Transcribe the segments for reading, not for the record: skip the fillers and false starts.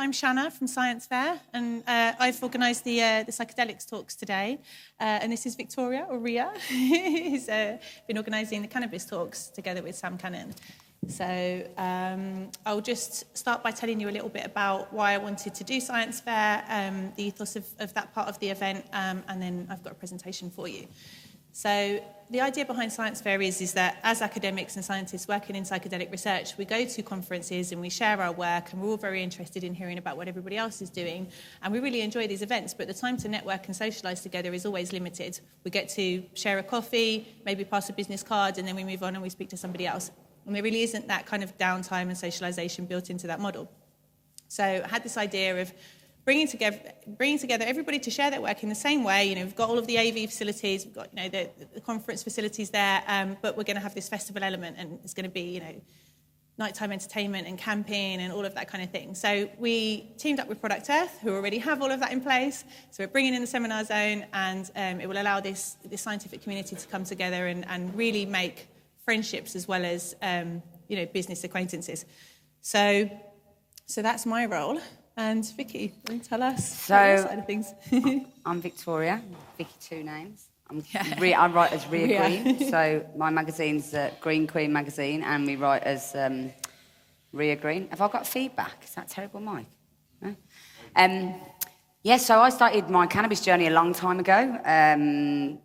I'm Shanna from Psyence Fair, and I've organised the psychedelics talks today. And this is Victoria, or Ria, who's been organising the cannabis talks together with Sam Cannon. So I'll just start by telling you a little bit about why I wanted to do Psyence Fair, the ethos of that part of the event, and then I've got a presentation for you. So the idea behind Psyence Fair is that as academics and scientists working in psychedelic research, we go to conferences and we share our work, and we're all very interested in hearing about what everybody else is doing. And we really enjoy these events, but the time to network and socialise together is always limited. We get to share a coffee, maybe pass a business card, and then we move on and we speak to somebody else. And there really isn't that kind of downtime and socialisation built into that model. So I had this idea of bringing together everybody to share their work in the same way. You know, we've got all of the AV facilities, we've got, you know, the conference facilities there, but we're going to have this festival element, and it's going to be, you know, nighttime entertainment and camping and all of that kind of thing. So we teamed up with Product Earth, who already have all of that in place. So we're bringing in the seminar zone, and it will allow this scientific community to come together and really make friendships as well as, you know, business acquaintances. So that's my role. And Vicky, will you tell us your side of things? I'm Victoria, Vicky, two names. I write as Ria Green, so my magazine's Green Queen magazine, and we write as Ria Green. Have I got feedback? Is that terrible, Mike? No? So I started my cannabis journey a long time ago. I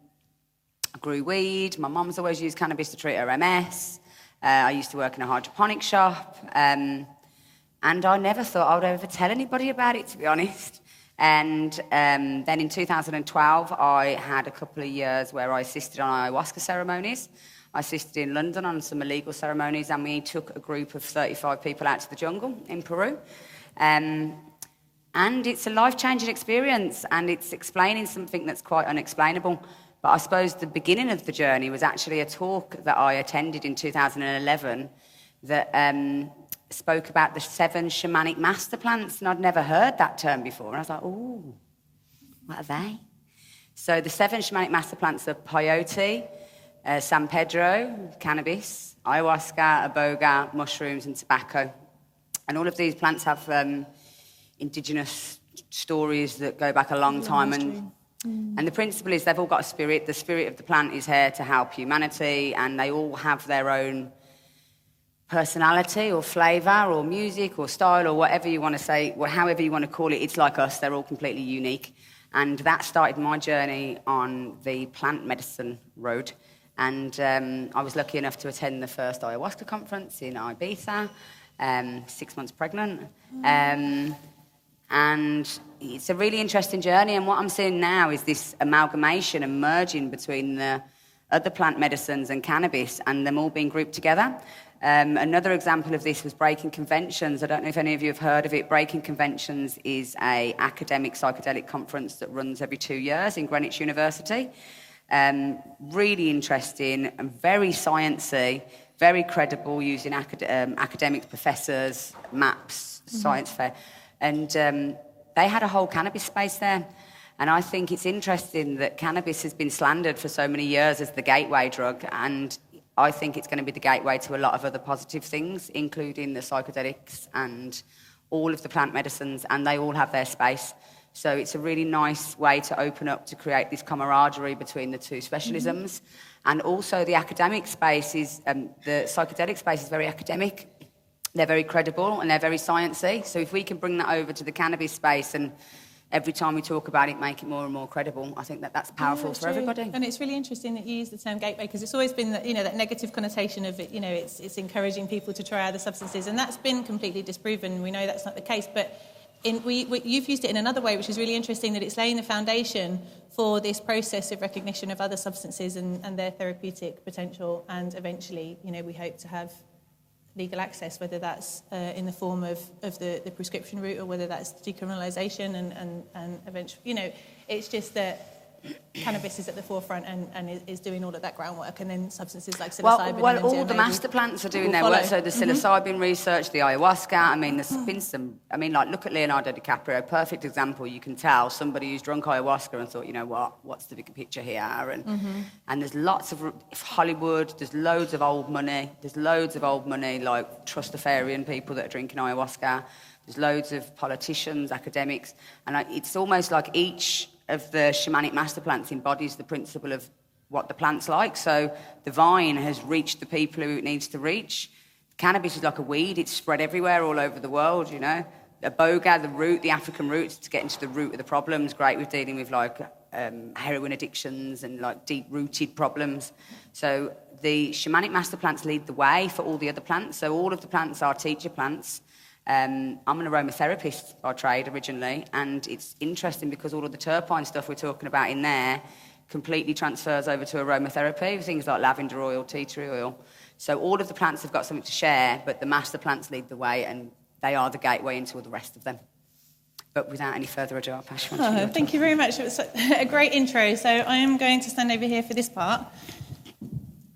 grew weed. My mum's always used cannabis to treat her MS. I used to work in a hydroponic shop. And I never thought I would ever tell anybody about it, to be honest. And then in 2012, I had a couple of years where I assisted on ayahuasca ceremonies. I assisted in London on some illegal ceremonies, and we took a group of 35 people out to the jungle in Peru. And it's a life-changing experience, and it's explaining something that's quite unexplainable. But I suppose the beginning of the journey was actually a talk that I attended in 2011 that spoke about the 7 shamanic master plants, and I'd never heard that term before. And I was like, ooh, what are they? So the 7 shamanic master plants are peyote, San Pedro, cannabis, ayahuasca, iboga, mushrooms, and tobacco. And all of these plants have indigenous stories that go back a long time. And the principle is they've all got a spirit. The spirit of the plant is here to help humanity, and they all have their own personality or flavour or music or style or whatever you want to say, or however you want to call it. It's like us, they're all completely unique. And that started my journey on the plant medicine road. And I was lucky enough to attend the first ayahuasca conference in Ibiza, 6 months pregnant. And it's a really interesting journey. And what I'm seeing now is this amalgamation and merging between the other plant medicines and cannabis, and them all being grouped together. Another example of this was Breaking Conventions. I don't know if any of you have heard of it. Breaking Conventions is an academic psychedelic conference that runs every 2 years in Greenwich University. Really interesting and very sciencey, very credible, using academics, professors, maps, Psyence Fair. And they had a whole cannabis space there. And I think it's interesting that cannabis has been slandered for so many years as the gateway drug, and I think it's going to be the gateway to a lot of other positive things, including the psychedelics and all of the plant medicines, and they all have their space. So it's a really nice way to open up to create this camaraderie between the two specialisms. And also the academic space is, the psychedelic space is very academic. They're very credible and they're very sciencey. So if we can bring that over to the cannabis space and every time we talk about it, make it more and more credible, I think that's powerful for everybody. And it's really interesting that you use the term gateway, because it's always been that, you know, that negative connotation of it, you know, it's encouraging people to try other substances, and that's been completely disproven. We know that's not the case, but you've used it in another way, which is really interesting, that it's laying the foundation for this process of recognition of other substances and their therapeutic potential, and eventually, you know, we hope to have legal access, whether that's in the form of the prescription route, or whether that's decriminalisation and eventually, you know, it's just that cannabis is at the forefront and is doing all of that groundwork, and then substances like psilocybin. Well, all the master plants are doing their work. So the psilocybin research, the ayahuasca. I mean, there's been some. I mean, like, look at Leonardo DiCaprio, perfect example. You can tell somebody who's drunk ayahuasca and thought, you know what's the bigger picture here? And there's lots of Hollywood. There's loads of old money. There's loads of old money, like Trustafarian people that are drinking ayahuasca. There's loads of politicians, academics, and it's almost like each of the shamanic master plants embodies the principle of what the plant's like. So the vine has reached the people who it needs to reach. Cannabis is like a weed. It's spread everywhere all over the world, you know. Iboga, the root, the African roots, to get into the root of the problems, great with dealing with like heroin addictions and like deep-rooted problems. So the shamanic master plants lead the way for all the other plants. So all of the plants are teacher plants. I'm an aromatherapist by trade originally, and it's interesting because all of the terpene stuff we're talking about in there completely transfers over to aromatherapy, things like lavender oil, tea tree oil. So all of the plants have got something to share, but the master plants lead the way, and they are the gateway into all the rest of them. But without any further ado, I'll pass you on to you. Thank you very much. It was a great intro. So I am going to stand over here for this part.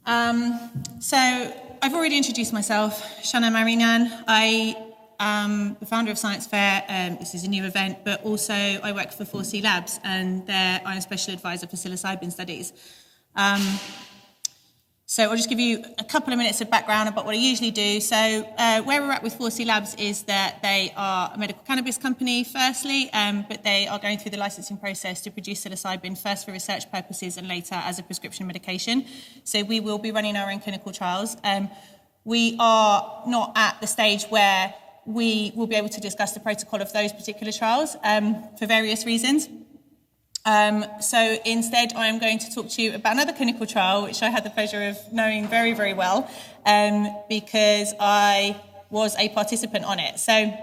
So I've already introduced myself, Shana Marinan. I am the founder of Psyence Fair. This is a new event, but also I work for 4C Labs, and there I'm a special advisor for psilocybin studies. So I'll just give you a couple of minutes of background about what I usually do. So where we're at with 4C Labs is that they are a medical cannabis company, firstly, but they are going through the licensing process to produce psilocybin, first for research purposes and later as a prescription medication. So we will be running our own clinical trials. We are not at the stage where we will be able to discuss the protocol of those particular trials for various reasons. So instead, I am going to talk to you about another clinical trial, which I had the pleasure of knowing very, very well, because I was a participant on it. So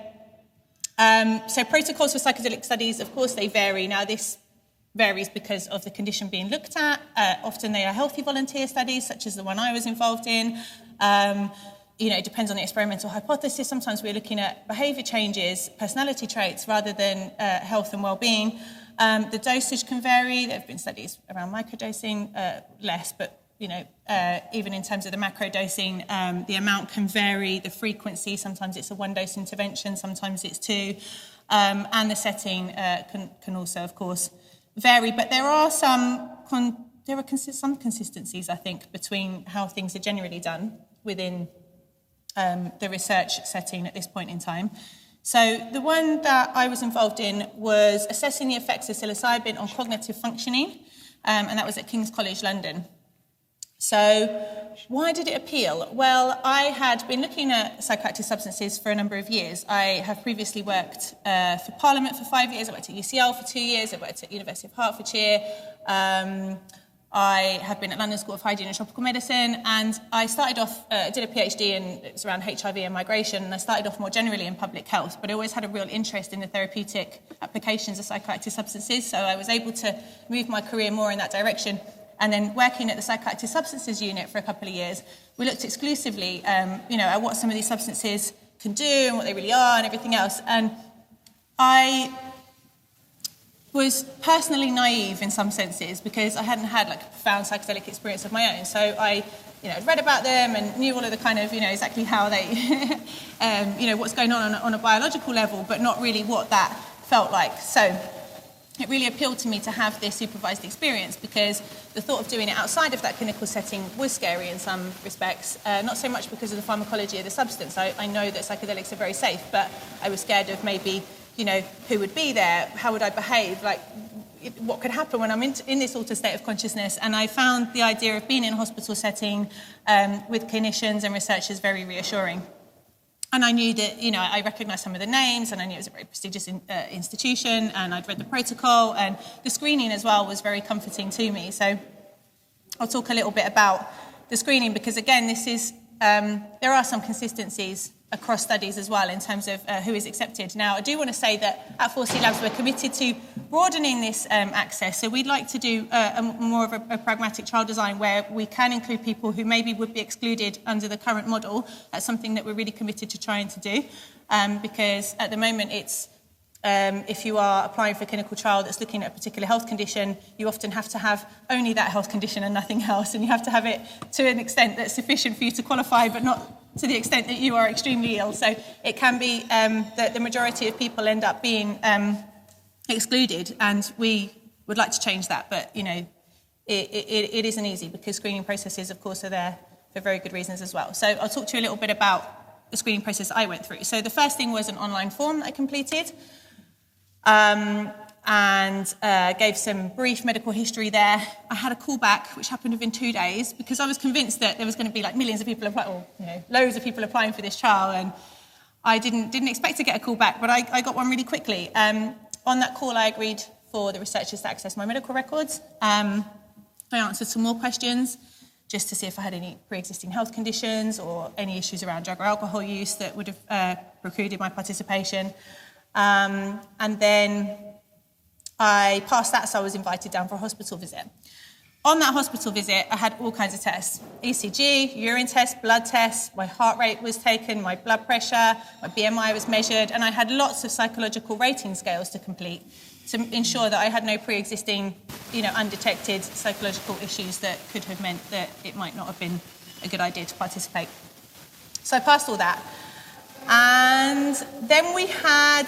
protocols for psychedelic studies, of course, they vary. Now, this varies because of the condition being looked at. Often they are healthy volunteer studies, such as the one I was involved in. It depends on the experimental hypothesis. Sometimes we're looking at behaviour changes, personality traits, rather than health and well-being. The dosage can vary. There have been studies around microdosing, less, but even in terms of the macrodosing, the amount can vary. The frequency, sometimes it's a one-dose intervention, sometimes it's two, and the setting can also, of course, vary. But there are some consistencies, I think, between how things are generally done within the research setting at this point in time. So the one that I was involved in was assessing the effects of psilocybin on cognitive functioning, and that was at King's College London. So why did it appeal? Well, I had been looking at psychoactive substances for a number of years. I have previously worked for Parliament for 5 years. I worked at UCL for 2 years. I worked at University of Hertfordshire. I have been at London School of Hygiene and Tropical Medicine, and I started off, did a PhD, and it was around HIV and migration, and I started off more generally in public health, but I always had a real interest in the therapeutic applications of psychoactive substances, so I was able to move my career more in that direction. And then working at the psychoactive substances unit for a couple of years, we looked exclusively, at what some of these substances can do and what they really are and everything else. And I was personally naive in some senses because I hadn't had a profound psychedelic experience of my own. So I, read about them and knew all of the kind of, exactly how they, what's going on a biological level, but not really what that felt like. So it really appealed to me to have this supervised experience because the thought of doing it outside of that clinical setting was scary in some respects, not so much because of the pharmacology of the substance. I know that psychedelics are very safe, but I was scared of maybe, who would be there, how would I behave, what could happen when I'm in this altered state of consciousness. And I found the idea of being in a hospital setting with clinicians and researchers very reassuring. And I knew that, I recognised some of the names, and I knew it was a very prestigious institution, and I'd read the protocol, and the screening as well was very comforting to me. So I'll talk a little bit about the screening because, again, this is there are some consistencies across studies as well in terms of who is accepted. Now, I do want to say that at 4C Labs we're committed to broadening this access. So we'd like to do more of a pragmatic trial design where we can include people who maybe would be excluded under the current model. That's something that we're really committed to trying to do because at the moment it's if you are applying for a clinical trial that's looking at a particular health condition, you often have to have only that health condition and nothing else, and you have to have it to an extent that's sufficient for you to qualify, but not to the extent that you are extremely ill. So it can be that the majority of people end up being excluded, and we would like to change that, but it isn't easy because screening processes, of course, are there for very good reasons as well. So I'll talk to you a little bit about the screening process I went through. So the first thing was an online form that I completed, and gave some brief medical history there. I had a callback, which happened within 2 days, because I was convinced that there was going to be like millions of people applying, or loads of people applying for this trial, and I didn't expect to get a callback, but I got one really quickly. On that call, I agreed for the researchers to access my medical records. I answered some more questions, just to see if I had any pre-existing health conditions or any issues around drug or alcohol use that would have precluded my participation. And then I passed that, so I was invited down for a hospital visit. On that hospital visit, I had all kinds of tests: ECG, urine tests, blood tests, my heart rate was taken, my blood pressure, my BMI was measured, and I had lots of psychological rating scales to complete to ensure that I had no pre-existing, undetected psychological issues that could have meant that it might not have been a good idea to participate. So I passed all that. And then we had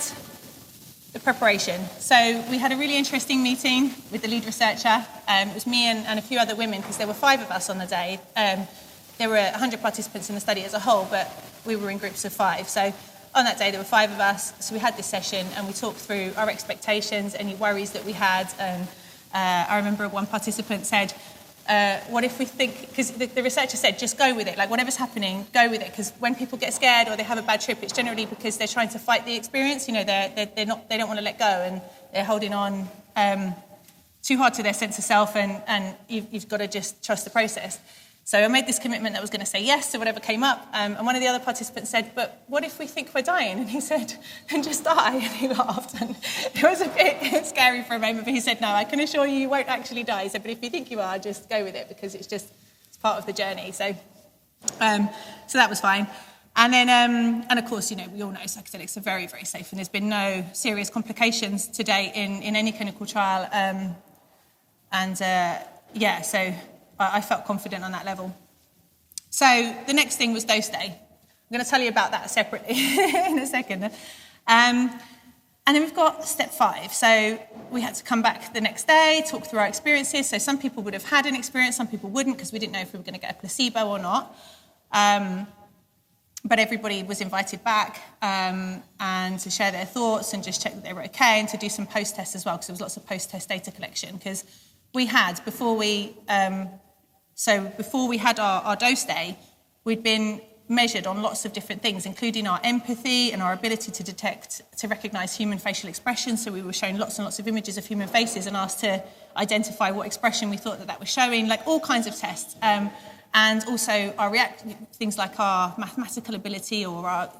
the preparation. So we had a really interesting meeting with the lead researcher. It was me and a few other women, because there were 5 of us on the day. There were 100 participants in the study as a whole, but we were in groups of 5. So on that day, there were 5 of us. So we had this session, and we talked through our expectations, any worries that we had. And I remember one participant said, what if we think, because the researcher said, just go with it, like whatever's happening, go with it, because when people get scared or they have a bad trip, it's generally because they're trying to fight the experience. They don't want to let go, and they're holding on too hard to their sense of self, and you've got to just trust the process. So I made this commitment that I was going to say yes to whatever came up, and one of the other participants said, but what if we think we're dying? And he said, then just die. And he laughed, and it was a bit scary for a moment, but he said, no, I can assure you, you won't actually die. He said, but if you think you are, just go with it, because it's part of the journey. So that was fine. And then, and of course, we all know psychedelics are very, very safe, and there's been no serious complications to date in any clinical trial. So I felt confident on that level. So the next thing was dose day. I'm going to tell you about that separately in a second. And then we've got step 5. So we had to come back the next day, talk through our experiences. So some people would have had an experience, some people wouldn't, because we didn't know if we were going to get a placebo or not. But everybody was invited back and to share their thoughts and just check that they were okay, and to do some post-tests as well, because there was lots of post-test data collection. Because we had, before we had our dose day, we'd been measured on lots of different things, including our empathy and our ability to recognise human facial expression. So we were shown lots and lots of images of human faces and asked to identify what expression we thought that was showing, like all kinds of tests. And also our things like our mathematical ability or our,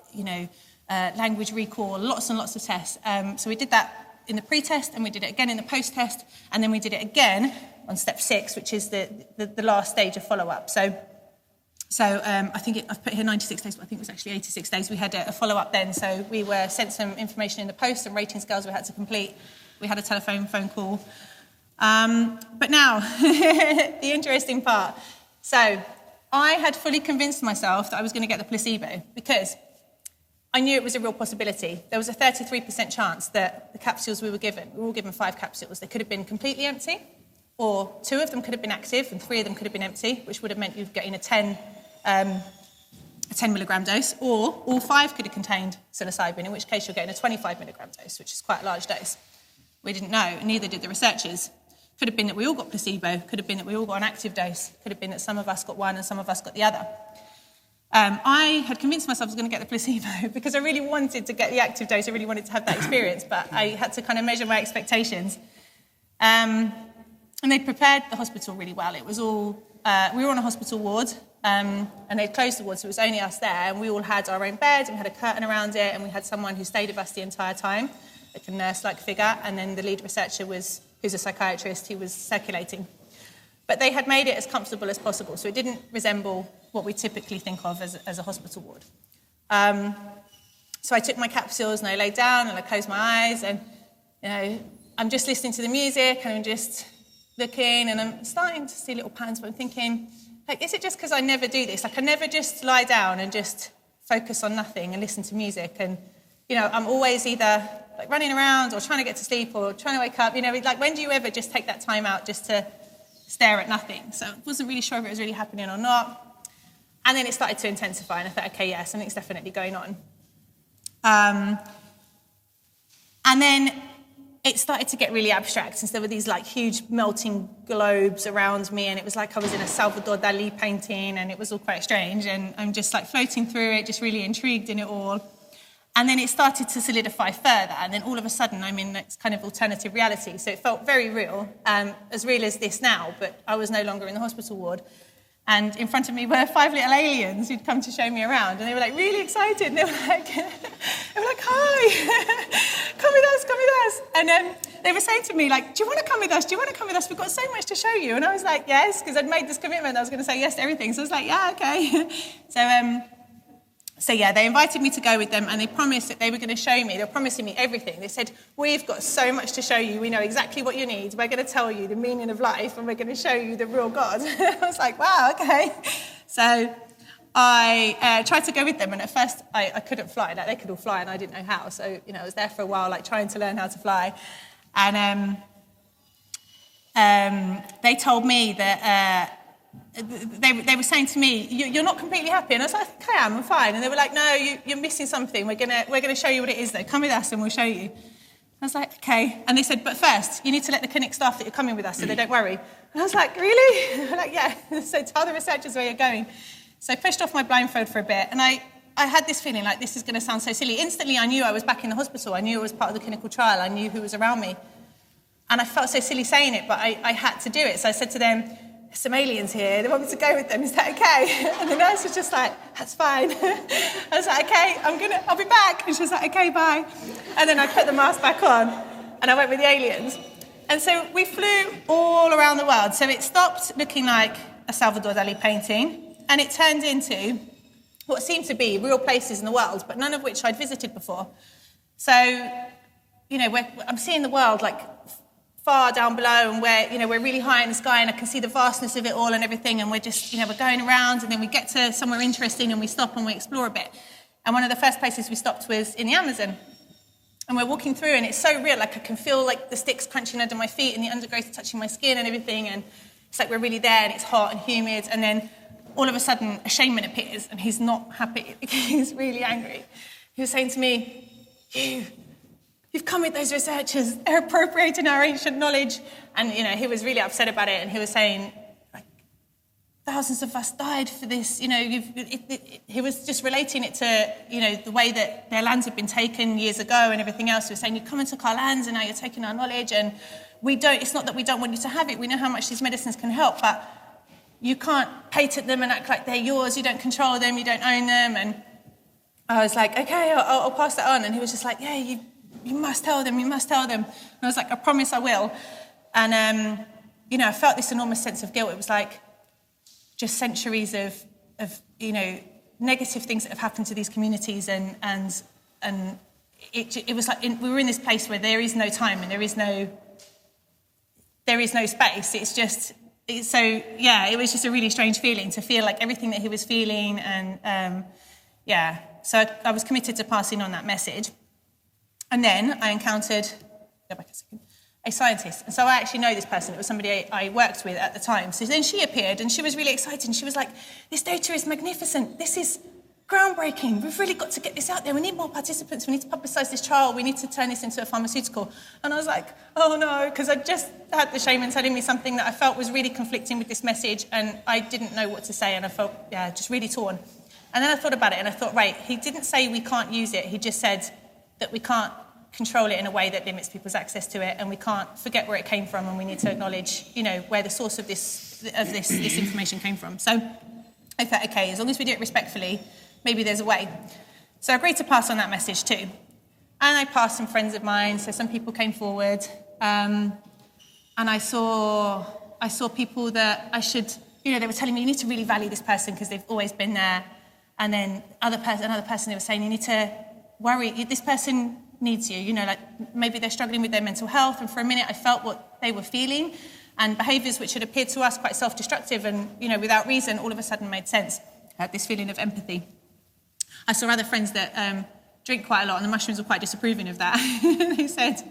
language recall, lots and lots of tests. So we did that in the pre-test, and we did it again in the post-test, and then we did it again on step 6, which is the last stage of follow-up. So I think I've put here 96 days, but I think it was actually 86 days. We had a follow-up then, so we were sent some information in the post, some rating scales we had to complete. We had a phone call. But now, the interesting part. So I had fully convinced myself that I was going to get the placebo, because I knew it was a real possibility. There was a 33% chance that the capsules we were all given 5 capsules. They could have been completely empty, or 2 of them could have been active and 3 of them could have been empty, which would have meant you'd getting a 10 milligram dose, or all 5 could have contained psilocybin, in which case you're getting a 25 milligram dose, which is quite a large dose. We didn't know, and neither did the researchers. Could have been that we all got placebo, could have been that we all got an active dose, could have been that some of us got one and some of us got the other. I had convinced myself I was going to get the placebo because I really wanted to get the active dose. I really wanted to have that experience, but I had to kind of measure my expectations. And they'd prepared the hospital really well. It was all, we were on a hospital ward, and they'd closed the ward, so it was only us there, and we all had our own beds, and we had a curtain around it, and we had someone who stayed with us the entire time, like a nurse-like figure, and then the lead researcher who's a psychiatrist, he was circulating. But they had made it as comfortable as possible, so it didn't resemble what we typically think of as a hospital ward. So I took my capsules and I lay down and I closed my eyes, and I'm just listening to the music and I'm just looking, and I'm starting to see little patterns, but I'm thinking, is it just because I never do this? I never just lie down and just focus on nothing and listen to music, and I'm always either running around or trying to get to sleep or trying to wake up. When do you ever just take that time out just to stare at nothing? So I wasn't really sure if it was really happening or not. And then it started to intensify, and I thought, okay, yeah, something's definitely going on. And then it started to get really abstract, and so there were these like huge melting globes around me, and it was like I was in a Salvador Dali painting, and it was all quite strange, and I'm just like floating through it, just really intrigued in it all. And then it started to solidify further, and then all of a sudden I'm in this kind of alternative reality. So it felt very real as this now, but I was no longer in the hospital ward. And in front of me were 5 little aliens who'd come to show me around, and they were like really excited, and they were like, hi, come with us. And they were saying to me, like, do you want to come with us? Do you want to come with us? We've got so much to show you. And I was like, yes, because I'd made this commitment. I was going to say yes to everything. So I was like, yeah, okay. So yeah, they invited me to go with them, and they promised that they were going to show me. They were promising me everything. They said, we've got so much to show you. We know exactly what you need. We're going to tell you the meaning of life, and we're going to show you the real God. I was like, wow, okay. So I tried to go with them, and at first I couldn't fly. Like, they could all fly, and I didn't know how. So, I was there for a while, like, trying to learn how to fly. And they told me that... They were saying to me, you're not completely happy, and I was like, I am, I'm fine. And they were like, no, you're missing something. We're gonna show you what it is, though. Come with us, and we'll show you. I was like, okay. And they said, but first, you need to let the clinic staff that you're coming with us, so they don't worry. And I was like, really? They were like, yeah. So tell the researchers where you're going. So I pushed off my blindfold for a bit, and I had this feeling like this is going to sound so silly. Instantly, I knew I was back in the hospital. I knew I was part of the clinical trial. I knew who was around me, and I felt so silly saying it, but I had to do it. So I said to them, some aliens here, they want me to go with them, is that okay? And the nurse was just like, that's fine. I was like, okay, I'll be back. And she was like, okay, bye. And then I put the mask back on, and I went with the aliens. And so we flew all around the world. So it stopped looking like a Salvador Dali painting, and it turned into what seemed to be real places in the world, but none of which I'd visited before. So, I'm seeing the world like far down below, and we're really high in the sky, and I can see the vastness of it all and everything, and we're just, we're going around, and then we get to somewhere interesting, and we stop and we explore a bit. And one of the first places we stopped was in the Amazon. And we're walking through, and it's so real, like I can feel like the sticks crunching under my feet, and the undergrowth touching my skin and everything, and it's like we're really there, and it's hot and humid, and then all of a sudden a shaman appears, and he's not happy, he's really angry. He was saying to me, You've come with those researchers, they're appropriating our ancient knowledge. And, he was really upset about it, and he was saying, like, thousands of us died for this. He was just relating it to, the way that their lands had been taken years ago and everything else. He was saying, you come and took our lands, and now you're taking our knowledge, and it's not that we don't want you to have it. We know how much these medicines can help, but you can't patent them and act like they're yours. You don't control them, you don't own them. And I was like, okay, I'll pass that on. And he was just like, yeah, you must tell them, you must tell them. And I was like, I promise I will. And, I felt this enormous sense of guilt. It was like just centuries of negative things that have happened to these communities. And it was like we were in this place where there is no time and there is no space. It was just a really strange feeling to feel like everything that he was feeling. And, so I was committed to passing on that message. And then I encountered, a scientist. And so I actually know this person. It was somebody I worked with at the time. So then she appeared, and she was really excited. And she was like, this data is magnificent. This is groundbreaking. We've really got to get this out there. We need more participants. We need to publicise this trial. We need to turn this into a pharmaceutical. And I was like, oh no, because I just had the shaman telling me something that I felt was really conflicting with this message, and I didn't know what to say, and I felt, just really torn. And then I thought about it, and I thought, right, he didn't say we can't use it. He just said that we can't control it in a way that limits people's access to it, and we can't forget where it came from, and we need to acknowledge, where the source of this information came from. So I thought, okay, as long as we do it respectfully, maybe there's a way. So I agreed to pass on that message too. And I passed some friends of mine, so some people came forward, and I saw people that I should, they were telling me, you need to really value this person because they've always been there. And then another person, they were saying, you need to worry, this person needs you, like maybe they're struggling with their mental health. And for a minute I felt what they were feeling, and behaviours which had appeared to us quite self-destructive and, without reason, all of a sudden made sense. I had this feeling of empathy. I saw other friends that drink quite a lot, and the mushrooms were quite disapproving of that. They said,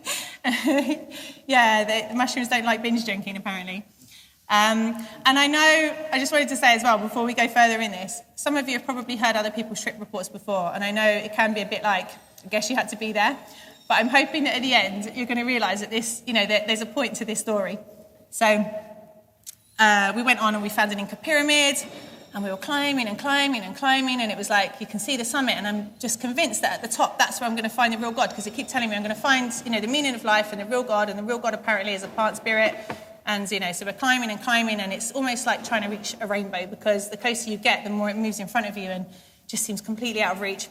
the mushrooms don't like binge drinking, apparently. And I know, I just wanted to say as well, before we go further in this, some of you have probably heard other people's trip reports before, and I know it can be a bit like, I guess you had to be there, but I'm hoping that at the end, you're going to realise that this, that there's a point to this story. So we went on and we found an Inca pyramid, and we were climbing and climbing and climbing, and it was like, you can see the summit, and I'm just convinced that at the top, that's where I'm going to find the real God, because they keep telling me I'm going to find, the meaning of life and the real God apparently is a plant spirit. And, so we're climbing and climbing, and it's almost like trying to reach a rainbow, because the closer you get, the more it moves in front of you and just seems completely out of reach.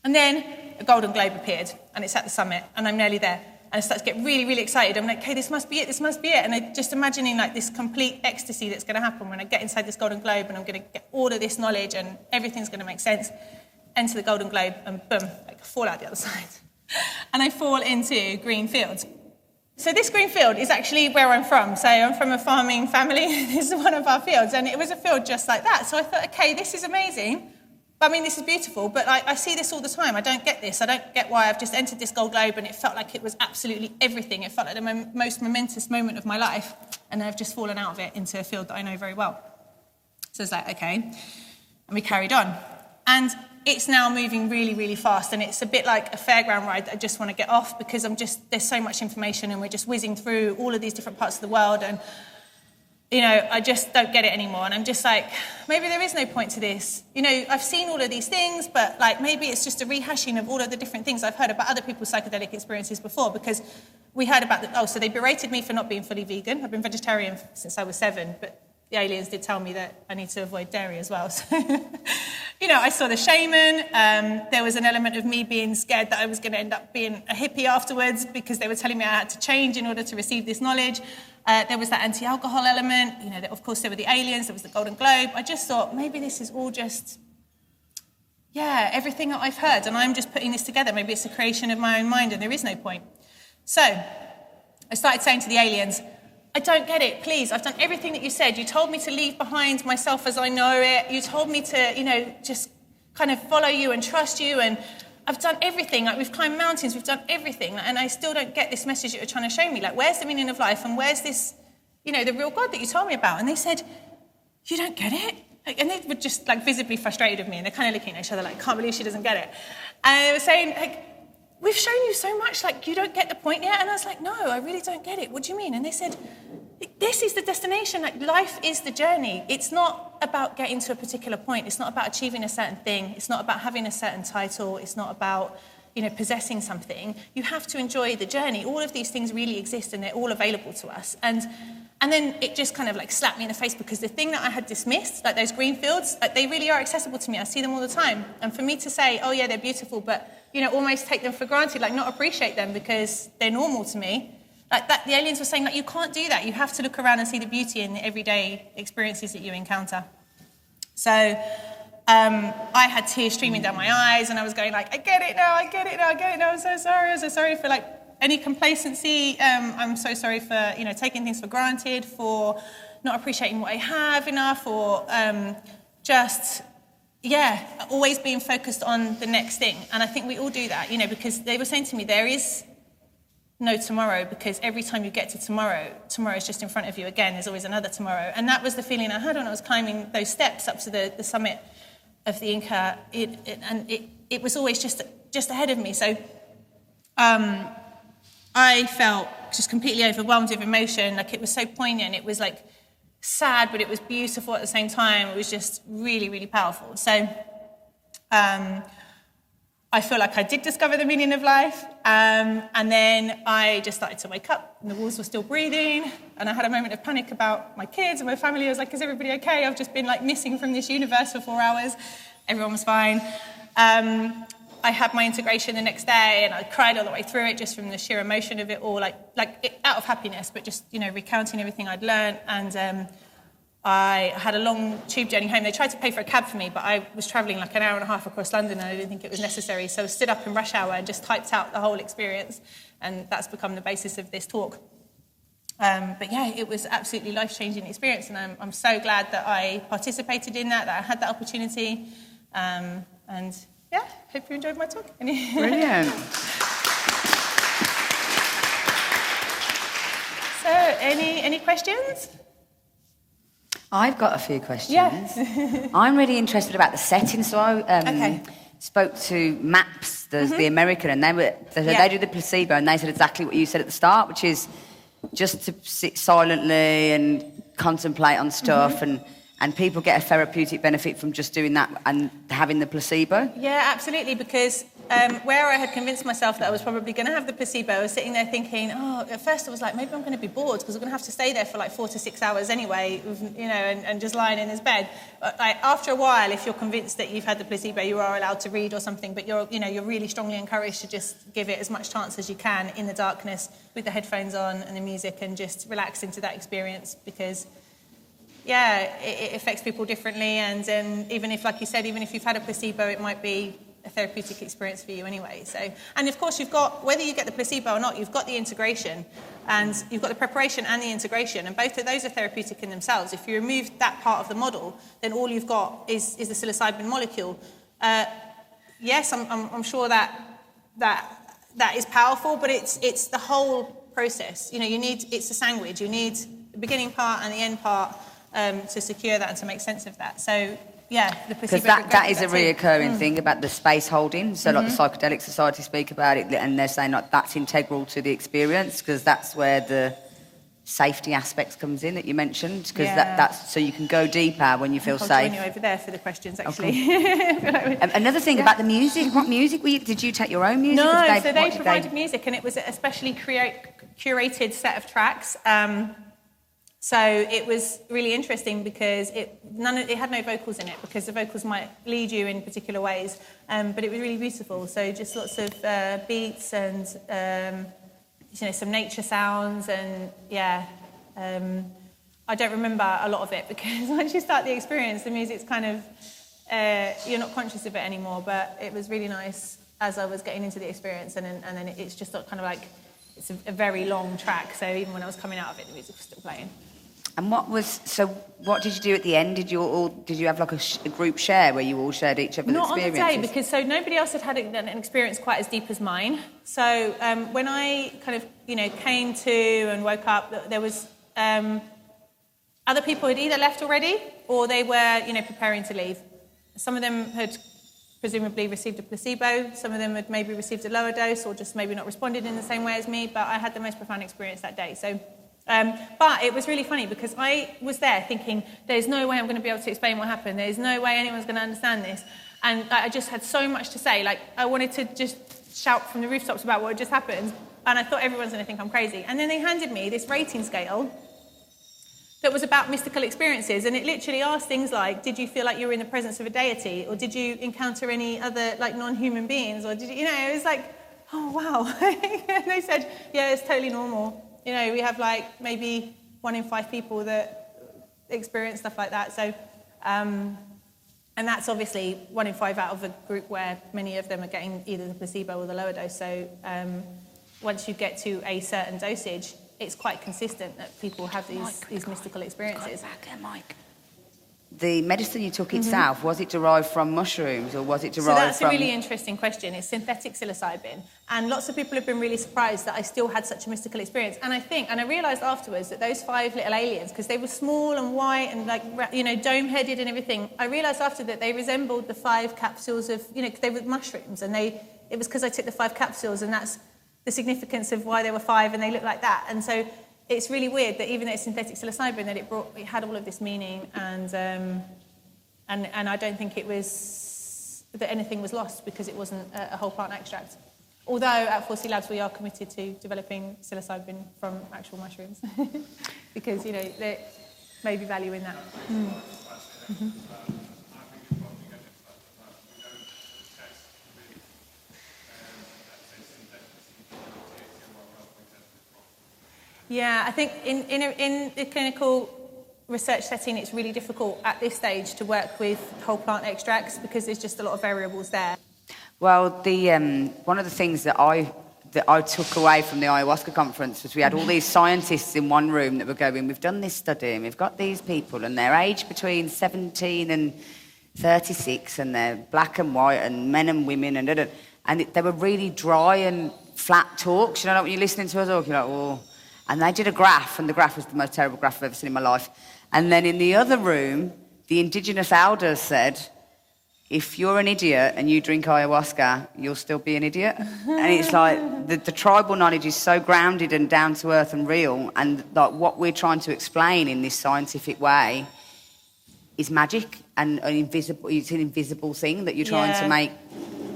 And then a golden globe appeared, and it's at the summit, and I'm nearly there. And I start to get really, really excited. I'm like, okay, this must be it, this must be it. And I'm just imagining like this complete ecstasy that's going to happen when I get inside this golden globe, and I'm going to get all of this knowledge, and everything's going to make sense. Enter the golden globe, and boom, like fall out the other side. And I fall into green fields. So this green field is actually where I'm from. So I'm from a farming family. This is one of our fields, and it was a field just like that. So I thought, okay, this is amazing. I mean, this is beautiful, but I see this all the time. I don't get this. I don't get why I've just entered this gold globe, and it felt like it was absolutely everything. It felt like the most momentous moment of my life, and I've just fallen out of it into a field that I know very well. So it's like, okay. And we carried on. And it's now moving really, really fast, and it's a bit like a fairground ride that I just want to get off, because there's so much information, and we're just whizzing through all of these different parts of the world, and I just don't get it anymore. And I'm just like, maybe there is no point to this. I've seen all of these things, but like maybe it's just a rehashing of all of the different things I've heard about other people's psychedelic experiences before, because we heard about so they berated me for not being fully vegan. I've been vegetarian since I was 7, but the aliens did tell me that I need to avoid dairy as well. So, I saw the shaman. There was an element of me being scared that I was going to end up being a hippie afterwards, because they were telling me I had to change in order to receive this knowledge. There was that anti-alcohol element. Of course, there were the aliens. There was the Golden Globe. I just thought, maybe this is all just, everything that I've heard, and I'm just putting this together. Maybe it's a creation of my own mind, and there is no point. So I started saying to the aliens, I don't get it, please. I've done everything that you said. You told me to leave behind myself as I know it. You told me to, just kind of follow you and trust you. And I've done everything. Like, we've climbed mountains. We've done everything. And I still don't get this message that you're trying to show me. Like, where's the meaning of life? And where's this, the real God that you told me about? And they said, you don't get it? And they were just, visibly frustrated with me. And they're kind of looking at each other like, can't believe she doesn't get it. And they were saying, we've shown you so much, you don't get the point yet? And I was like, no, I really don't get it. What do you mean? And they said, this is the destination. Life is the journey. It's not about getting to a particular point. It's not about achieving a certain thing. It's not about having a certain title. It's not about, possessing something. You have to enjoy the journey. All of these things really exist, and they're all available to us. And then it just kind of slapped me in the face, because the thing that I had dismissed, those green fields, they really are accessible to me. I see them all the time. And for me to say, oh yeah, they're beautiful, but almost take them for granted, not appreciate them because they're normal to me. That, the aliens were saying, you can't do that. You have to look around and see the beauty in the everyday experiences that you encounter. So I had tears streaming down my eyes, and I was going I get it now, I get it now, I get it now. I'm so sorry for any complacency. I'm so sorry for taking things for granted, for not appreciating what I have enough, or always being focused on the next thing. And I think we all do that, because they were saying to me, there is no tomorrow, because every time you get to tomorrow is just in front of you again. There's always another tomorrow. And that was the feeling I had when I was climbing those steps up to the summit of the Inca. It was always just ahead of me. So I felt just completely overwhelmed with emotion. It was so poignant. It was sad, but it was beautiful at the same time. It was just really, really powerful. So I feel like I did discover the meaning of life. And then I just started to wake up, and the walls were still breathing. And I had a moment of panic about my kids and my family. I was like, is everybody okay? I've just been missing from this universe for 4 hours. Everyone was fine. I had my integration the next day, and I cried all the way through it, just from the sheer emotion of it all, out of happiness, but just, recounting everything I'd learned. And I had a long tube journey home. They tried to pay for a cab for me, but I was travelling an hour and a half across London, and I didn't think it was necessary. So I stood up in rush hour and just typed out the whole experience, and that's become the basis of this talk. But yeah, it was absolutely life-changing experience, and I'm so glad that I participated in that I had that opportunity. And yeah, hope you enjoyed my talk. Brilliant. So, any questions? I've got a few questions. Yeah. I'm really interested about the setting. So I spoke to Maps, there's the American, and they do the placebo, and they said exactly what you said at the start, which is just to sit silently and contemplate on stuff, and people get a therapeutic benefit from just doing that and having the placebo. Yeah, absolutely, because where I had convinced myself that I was probably going to have the placebo, I was sitting there thinking, at first I was like, maybe I'm going to be bored because I'm going to have to stay there for like 4 to 6 hours anyway, and just lying in his bed. But like, after a while, if you're convinced that you've had the placebo, you are allowed to read or something, but you're really strongly encouraged to just give it as much chance as you can in the darkness with the headphones on and the music, and just relax into that experience, because it affects people differently, and even if, like you said, even if you've had a placebo, it might be a therapeutic experience for you anyway. So, and of course, you've got, whether you get the placebo or not, you've got the integration, and you've got the preparation and the integration, and both of those are therapeutic in themselves. If you remove that part of the model, then all you've got is the psilocybin molecule. Yes, I'm sure that is powerful, but it's the whole process. It's a sandwich. You need the beginning part and the end part to secure that and to make sense of that. So, the placebo. Because that is a reoccurring thing about the space holding. So, like the Psychedelic Society speak about it, and they're saying like that's integral to the experience, because that's where the safety aspects comes in that you mentioned. Because that's so you can go deeper when you feel safe. I'll join you over there for the questions, actually. Okay. Another thing about the music. What music did you take your own music? No, so they provided music, and it was a specially curated set of tracks. So it was really interesting because it had no vocals in it, because the vocals might lead you in particular ways, but it was really beautiful. So just lots of beats and some nature sounds, and I don't remember a lot of it, because once you start the experience, the music's kind of you're not conscious of it anymore. But it was really nice as I was getting into the experience, and then it's just kind of like it's a very long track. So even when I was coming out of it, the music was still playing. And what did you do at the end? Did you have like a group share where you all shared each other's experiences? Not on the day, because nobody else had an experience quite as deep as mine. So when I kind of came to and woke up, there was other people had either left already or they were preparing to leave. Some of them had presumably received a placebo. Some of them had maybe received a lower dose or just maybe not responded in the same way as me. But I had the most profound experience that day. So. But it was really funny, because I was there thinking, there's no way I'm going to be able to explain what happened. There's no way anyone's going to understand this. And I just had so much to say. Like, I wanted to just shout from the rooftops about what had just happened. And I thought everyone's going to think I'm crazy. And then they handed me this rating scale that was about mystical experiences. And it literally asked things like, did you feel like you were in the presence of a deity? Or did you encounter any other, like, non-human beings? Or did you, it was like, oh, wow. And they said, yeah, it's totally normal. We have like maybe 1 in 5 people that experience stuff like that. So, and that's obviously 1 in 5 out of a group where many of them are getting either the placebo or the lower dose. So once you get to a certain dosage, it's quite consistent that people have these mystical experiences. The medicine you took itself, was it derived from mushrooms or was it derived from... So that's a really interesting question. It's synthetic psilocybin. And lots of people have been really surprised that I still had such a mystical experience. And I realised afterwards that those 5 little aliens, because they were small and white and like, dome-headed and everything, I realised after that they resembled the 5 capsules of, because they were mushrooms. And it was because I took the 5 capsules, and that's the significance of why there were 5 and they looked like that. And so it's really weird that even though it's synthetic psilocybin, that it had all of this meaning, and I don't think it was that anything was lost because it wasn't a whole plant extract. Although at 4C Labs we are committed to developing psilocybin from actual mushrooms, because there may be value in that. Mm-hmm. Yeah, I think in the clinical research setting, it's really difficult at this stage to work with whole plant extracts because there's just a lot of variables there. Well, one of the things that I took away from the ayahuasca conference was we had all these scientists in one room that were going, we've done this study and we've got these people and they're aged between 17 and 36 and they're black and white and men and women and they were really dry and flat talks. When you're listening to us talk, you're like, oh. And they did a graph, and the graph was the most terrible graph I've ever seen in my life. And then in the other room, the indigenous elders said, if you're an idiot and you drink ayahuasca, you'll still be an idiot. And it's like the tribal knowledge is so grounded and down to earth and real, and like what we're trying to explain in this scientific way is magic and an invisible. It's an invisible thing that you're trying to make.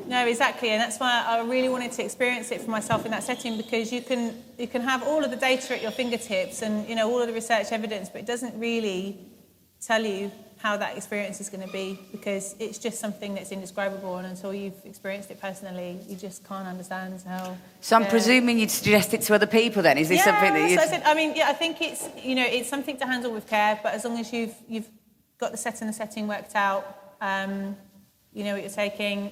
No, exactly, and that's why I really wanted to experience it for myself in that setting, because you can have all of the data at your fingertips and all of the research evidence, but it doesn't really tell you how that experience is going to be, because it's just something that's indescribable, and until you've experienced it personally, you just can't understand how. So I'm presuming you'd suggest it to other people then? Is this something that so I think it's it's something to handle with care, but as long as you've got the set and the setting worked out, you know what you're taking,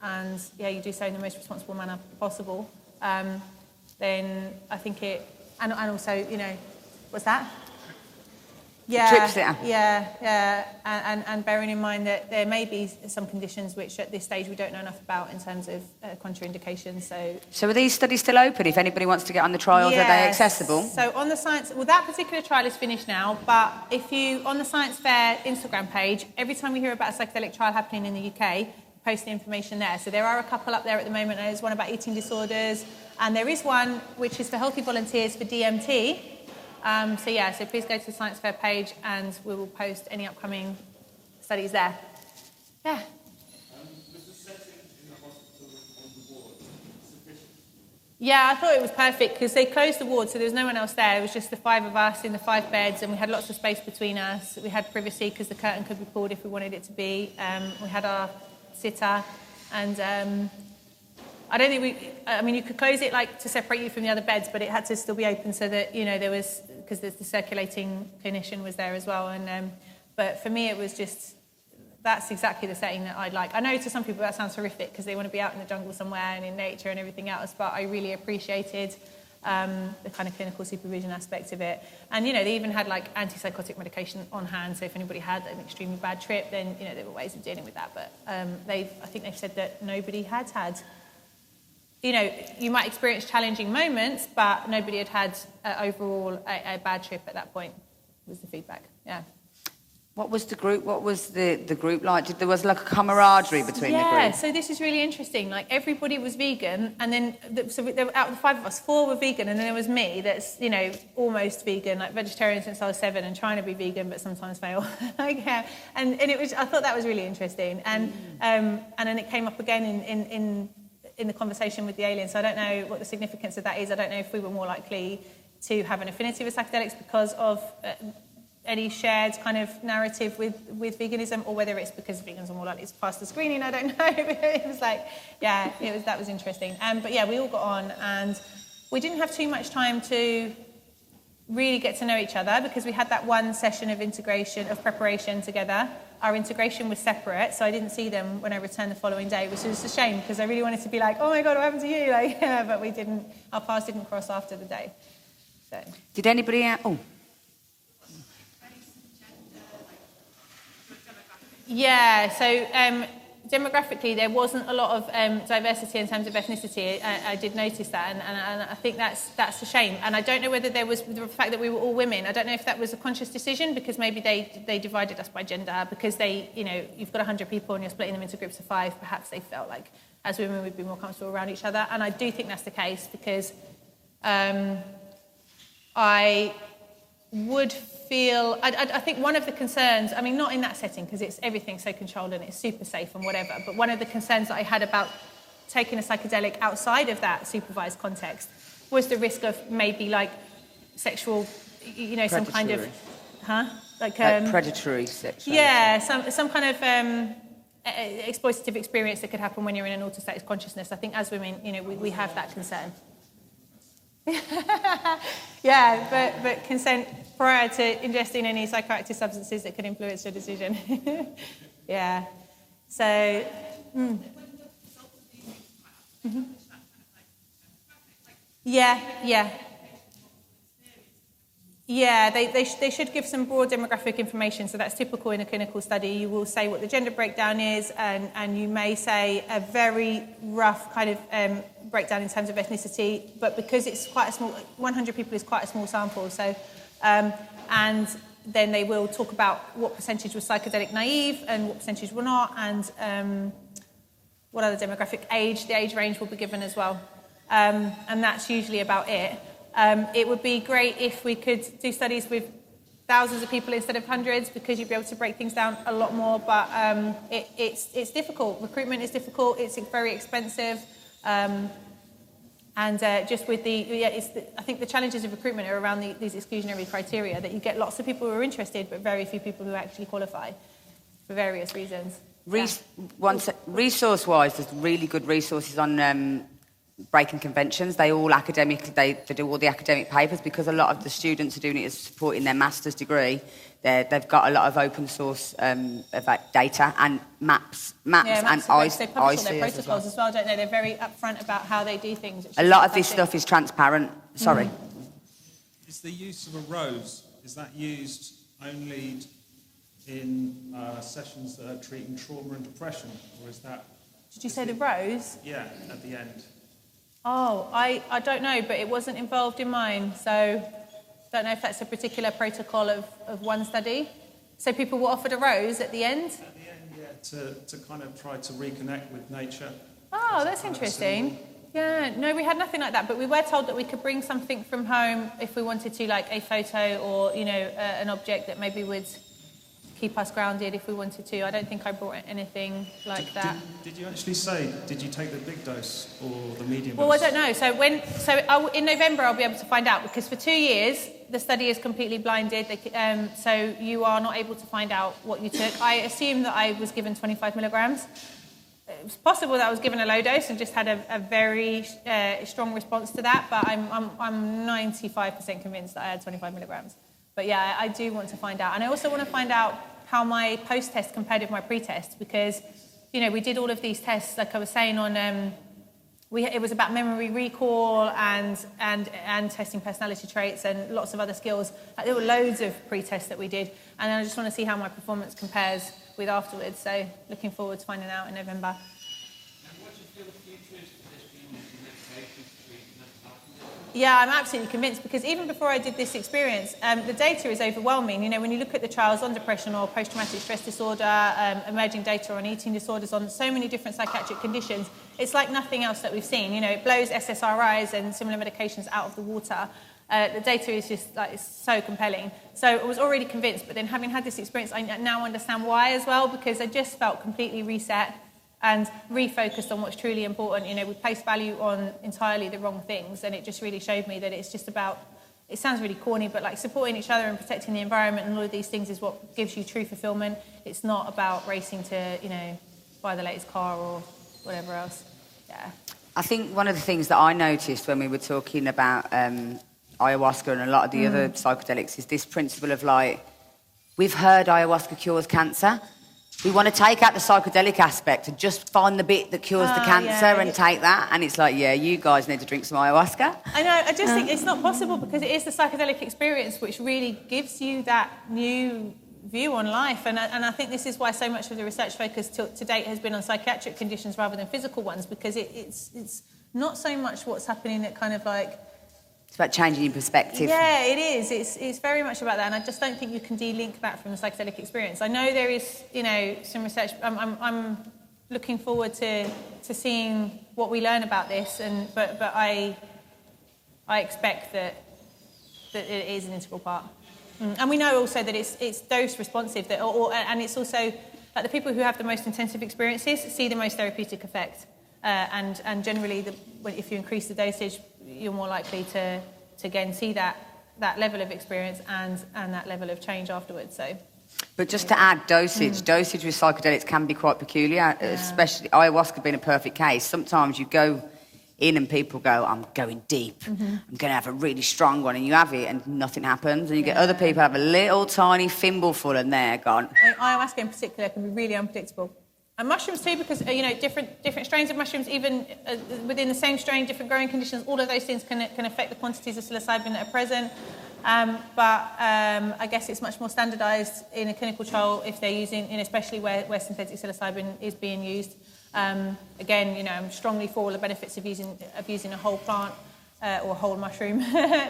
and you do so in the most responsible manner possible, then I think it, and also what's that? And bearing in mind that there may be some conditions which at this stage we don't know enough about in terms of contraindications. So are these studies still open? If anybody wants to get on the trials, are they accessible? So on the Psyence, that particular trial is finished now, but if you, on the Science Fair Instagram page, every time we hear about a psychedelic trial happening in the UK, post the information there. So there are a couple up there at the moment. There's one about eating disorders, and there is one which is for healthy volunteers for DMT. So please go to the Science Fair page and we will post any upcoming studies there. Yeah. Was the setting in the hospital on the ward sufficient? Yeah, I thought it was perfect because they closed the ward, so there was no one else there. It was just the 5 of us in the 5 beds, and we had lots of space between us. We had privacy because the curtain could be pulled if we wanted it to be. We had our sitter, and I don't think you could close it to separate you from the other beds, but it had to still be open so that, there was, because the circulating clinician was there as well. And but for me, it was just, that's exactly the setting that I'd like. I know to some people that sounds horrific because they want to be out in the jungle somewhere and in nature and everything else, but I really appreciated the kind of clinical supervision aspect of it. And, they even had antipsychotic medication on hand, so if anybody had an extremely bad trip, then, there were ways of dealing with that. But I think they've said that nobody had you might experience challenging moments, but nobody had overall a bad trip at that point, was the feedback. Yeah. What was the group? What was the group like? There was a camaraderie between the group? Yeah, so this is really interesting. Everybody was vegan, and then, out of the 5 of us, 4 were vegan, and then there was me that's, almost vegan, vegetarian since I was 7 and trying to be vegan, but sometimes fail. And it was, I thought that was really interesting. And then it came up again in the conversation with the aliens. So I don't know what the significance of that is. I don't know if we were more likely to have an affinity with psychedelics because of any shared kind of narrative with veganism, or whether it's because vegans are more likely to pass the screening. I don't know. But it was that was interesting. But we all got on, and we didn't have too much time to really get to know each other because we had that one session of preparation together. Our integration was separate, so I didn't see them when I returned the following day, which was a shame because I really wanted to be like, oh my God, what happened to you? But we didn't, our paths didn't cross after the day. So. Did anybody, Yeah, so demographically, there wasn't a lot of diversity in terms of ethnicity. I did notice that, and I think that's a shame. And I don't know whether there was the fact that we were all women. I don't know if that was a conscious decision because maybe they divided us by gender because you've got 100 people and you're splitting them into groups of 5. Perhaps they felt like as women we'd be more comfortable around each other. And I do think that's the case because I would feel, I think one of the concerns, not in that setting because everything's so controlled and it's super safe and whatever, but one of the concerns that I had about taking a psychedelic outside of that supervised context was the risk of maybe sexual, predatory. Some kind of, predatory sexuality. Yeah, some kind of exploitative experience that could happen when you're in an altered state of consciousness. I think as women, we have that concern. Yeah, but consent prior to ingesting any psychoactive substances that could influence your decision. Yeah. So. Mm-hmm. Yeah. Yeah, they should give some broad demographic information, so that's typical in a clinical study. You will say what the gender breakdown is, and you may say a very rough kind of breakdown in terms of ethnicity, but because it's quite a small, 100 people is quite a small sample, so, and then they will talk about what percentage was psychedelic naive and what percentage were not, and what other demographic age, the age range will be given as well. And that's usually about it. It would be great if we could do studies with thousands of people instead of hundreds, because you'd be able to break things down a lot more, but it's difficult. Recruitment is difficult, it's very expensive, and just with I think the challenges of recruitment are around these exclusionary criteria, that you get lots of people who are interested, but very few people who actually qualify for various reasons. Resource-wise, there's really good resources on breaking conventions. They all academically, they do all the academic papers, because a lot of the students are doing it as supporting their master's degree. They've got a lot of open source data and maps and ICE. They publish all their protocols as well, don't they? They're very upfront about how they do things. A lot of this stuff is transparent. Sorry. Is the use of a rose, is that used only in sessions that are treating trauma and depression, or is that... Did you say the rose? Yeah, at the end. Oh, I don't know, but it wasn't involved in mine, so don't know if that's a particular protocol of one study. So people were offered a rose at the end? At the end, yeah, to kind of try to reconnect with nature. Oh, that's interesting. Yeah, no, we had nothing like that, but we were told that we could bring something from home if we wanted to, like a photo or, an object that maybe would keep us grounded if we wanted to. I don't think I brought anything like that. Did you actually say, did you take the big dose or the medium dose? Well, I don't know. So in November I'll be able to find out, because for 2 years the study is completely blinded. So you are not able to find out what you took. I assume that I was given 25 milligrams. It's possible that I was given a low dose and just had a very strong response to that, but I'm 95% convinced that I had 25 milligrams. But yeah, I do want to find out. And I also want to find out how my post-test compared with my pre-test, because, we did all of these tests, like I was saying, on, it was about memory recall and testing personality traits and lots of other skills. There were loads of pre-tests that we did, and I just want to see how my performance compares with afterwards. So looking forward to finding out in November. And what do you feel the future is for this being used in medication treatment? Yeah, I'm absolutely convinced, because even before I did this experience, the data is overwhelming. When you look at the trials on depression or post-traumatic stress disorder, emerging data on eating disorders, on so many different psychiatric conditions, it's like nothing else that we've seen. It blows SSRIs and similar medications out of the water. The data is just it's so compelling. So I was already convinced, but then having had this experience, I now understand why as well, because I just felt completely reset and refocused on what's truly important. We place value on entirely the wrong things, and it just really showed me that it's just about, it sounds really corny, but like supporting each other and protecting the environment and all of these things is what gives you true fulfillment. It's not about racing to, buy the latest car or whatever else. Yeah. I think one of the things that I noticed when we were talking about ayahuasca and a lot of the other psychedelics is this principle of we've heard ayahuasca cures cancer. We want to take out the psychedelic aspect and just find the bit that cures the cancer and take that. And it's you guys need to drink some ayahuasca. I know, I just think it's not possible, because it is the psychedelic experience which really gives you that new view on life. And I think this is why so much of the research focus to date has been on psychiatric conditions rather than physical ones, because it's not so much what's happening at kind of It's about changing your perspective. Yeah, it is. It's very much about that, and I just don't think you can de-link that from the psychedelic experience. I know there is, some research. I'm looking forward to seeing what we learn about this, but I expect that it is an integral part. And we know also that it's dose responsive, and it's also the people who have the most intensive experiences see the most therapeutic effect. And generally, if you increase the dosage, you're more likely to again see that level of experience and that level of change afterwards. So, but just to add, dosage with psychedelics can be quite peculiar, especially ayahuasca being a perfect case. Sometimes you go in and people go, I'm going deep, I'm going to have a really strong one, and you have it and nothing happens, and you get other people have a little tiny thimbleful and they're gone. Ayahuasca in particular can be really unpredictable. And mushrooms too, because different strains of mushrooms, even within the same strain, different growing conditions, all of those things can affect the quantities of psilocybin that are present. But I guess it's much more standardised in a clinical trial if they're using, especially where synthetic psilocybin is being used. Again, I'm strongly for all the benefits of using a whole plant or whole mushroom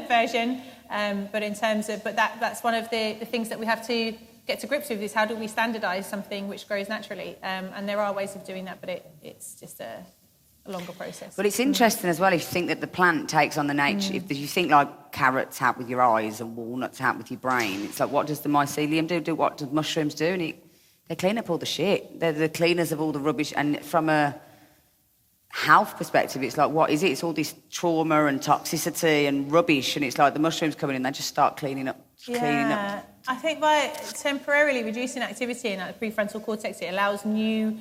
version. But that's one of the things that we have to get to grips with, is how do we standardise something which grows naturally? And there are ways of doing that, but it's just a longer process. But it's interesting as well if you think that the plant takes on the nature. If you think like carrots help with your eyes and walnuts help with your brain, it's like, what does the mycelium do? What do mushrooms do? And they clean up all the shit. They're the cleaners of all the rubbish. And from a health perspective, it's like, what is it? It's all this trauma and toxicity and rubbish, and it's like the mushrooms come in and they just start cleaning up. I think by temporarily reducing activity in the prefrontal cortex, it allows new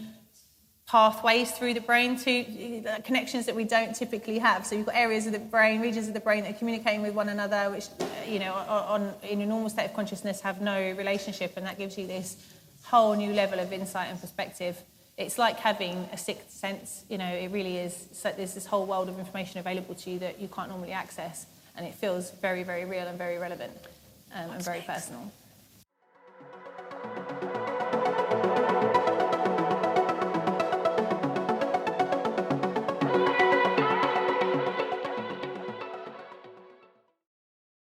pathways through the brain to connections that we don't typically have. So you've got areas of the brain, regions of the brain that are communicating with one another, which, in a normal state of consciousness have no relationship, and that gives you this whole new level of insight and perspective. It's like having a sixth sense, it really is. So there's this whole world of information available to you that you can't normally access, and it feels very, very real and very relevant and very personal.